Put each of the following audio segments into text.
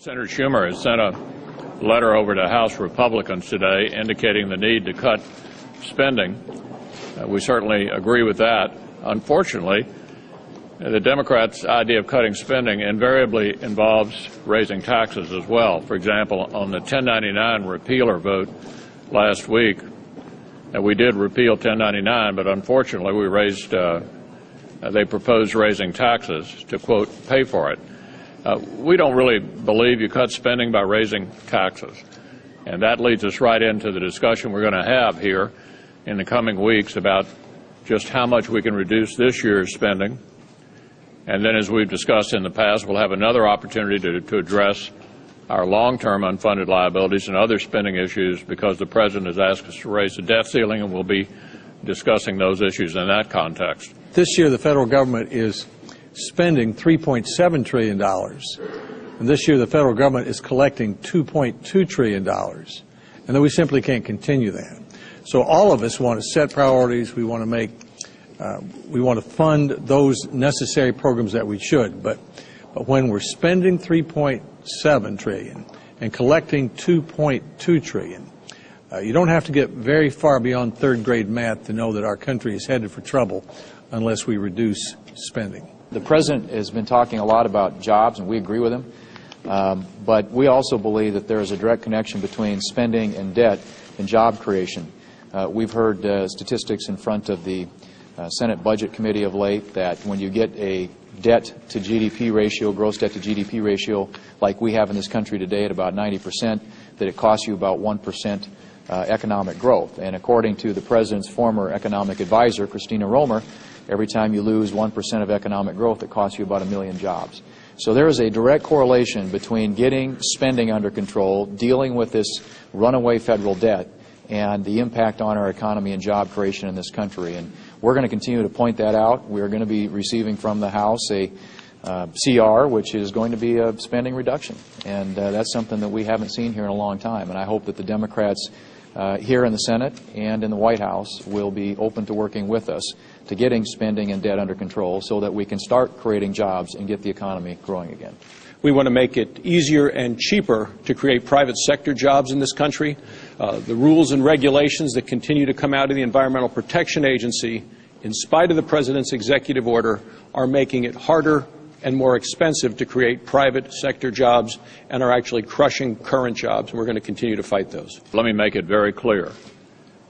Senator Schumer has sent a letter over to House Republicans today indicating the need to cut spending. We certainly agree with that. Unfortunately, the Democrats' idea of cutting spending invariably involves raising taxes as well. For example, on the 1099 repealer vote last week, we did repeal 1099, but unfortunately they proposed raising taxes to, quote, pay for it. We don't really believe you cut spending by raising taxes. And that leads us right into the discussion we're going to have here in the coming weeks about just how much we can reduce this year's spending. And then, as we've discussed in the past, we'll have another opportunity to address our long-term unfunded liabilities and other spending issues because the President has asked us to raise the debt ceiling, and we'll be discussing those issues in that context. This year, the federal government is spending $3.7 trillion. And this year, the federal government is collecting $2.2 trillion. And then we simply can't continue that. So all of us want to set priorities. We want to fund those necessary programs that we should. But when we're spending $3.7 trillion and collecting $2.2 trillion, you don't have to get very far beyond third grade math to know that our country is headed for trouble unless we reduce spending. The President has been talking a lot about jobs, and we agree with him. But we also believe that there is a direct connection between spending and debt and job creation. We've heard statistics in front of the Senate Budget Committee of late that when you get a debt to GDP ratio, gross debt to GDP ratio, like we have in this country today at about 90%, that it costs you about 1% economic growth. And according to the President's former economic advisor, Christina Romer, every time you lose 1% of economic growth, it costs you about 1 million jobs. So there is a direct correlation between getting spending under control, dealing with this runaway federal debt, and the impact on our economy and job creation in this country. And we're going to continue to point that out. We're going to be receiving from the House a CR, which is going to be a spending reduction. And that's something that we haven't seen here in a long time. And I hope that the Democrats here in the Senate and in the White House will be open to working with us to getting spending and debt under control so that we can start creating jobs and get the economy growing again. We want to make it easier and cheaper to create private sector jobs in this country. The rules and regulations that continue to come out of the Environmental Protection Agency, in spite of the President's executive order, are making it harder and more expensive to create private sector jobs and are actually crushing current jobs, and we're going to continue to fight those. Let me make it very clear.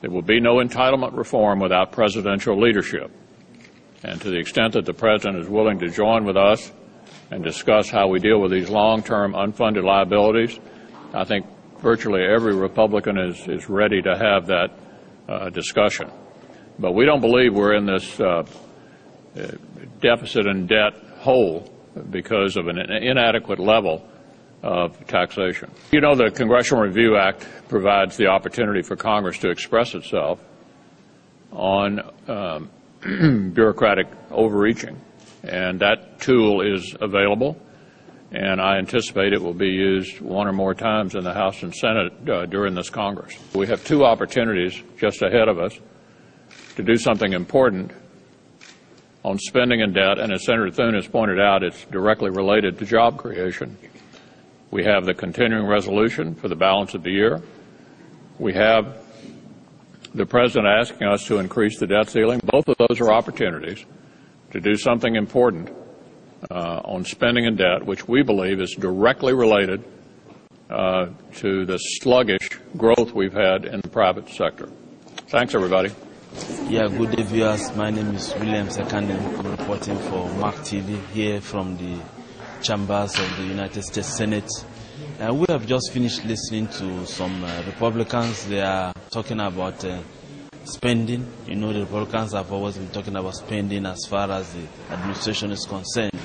There will be no entitlement reform without presidential leadership. And to the extent that the President is willing to join with us and discuss how we deal with these long-term unfunded liabilities, I think virtually every Republican is ready to have that discussion. But we don't believe we're in this deficit and debt hole because of an inadequate level of taxation. You know, the Congressional Review Act provides the opportunity for Congress to express itself on bureaucratic overreaching, and that tool is available, and I anticipate it will be used one or more times in the House and Senate during this Congress. We have two opportunities just ahead of us to do something important on spending and debt, and as Senator Thune has pointed out, it's directly related to job creation. We have the continuing resolution for the balance of the year. We have the President asking us to increase the debt ceiling. Both of those are opportunities to do something important on spending and debt, which we believe is directly related to the sluggish growth we've had in the private sector. Thanks, everybody. Yeah, good day, viewers. My name is William Sekanden. I'm reporting for MAC TV here from the chambers of the United States Senate. We have just finished listening to some Republicans. They are talking about spending. You know, the Republicans have always been talking about spending as far as the administration is concerned.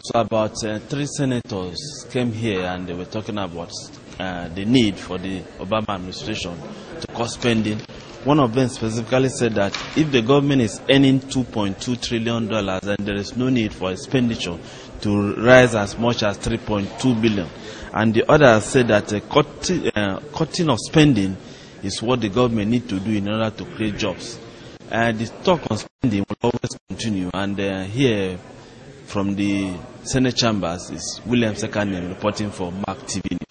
So about 3 senators came here and they were talking about the need for the Obama administration to cut spending. One of them specifically said that if the government is earning $2.2 trillion, then there is no need for expenditure to rise as much as $3.2 billion. And the other said that cutting of spending is what the government needs to do in order to create jobs. The talk on spending will always continue. And here, from the Senate chambers is William Sekanim reporting for MAC TV News.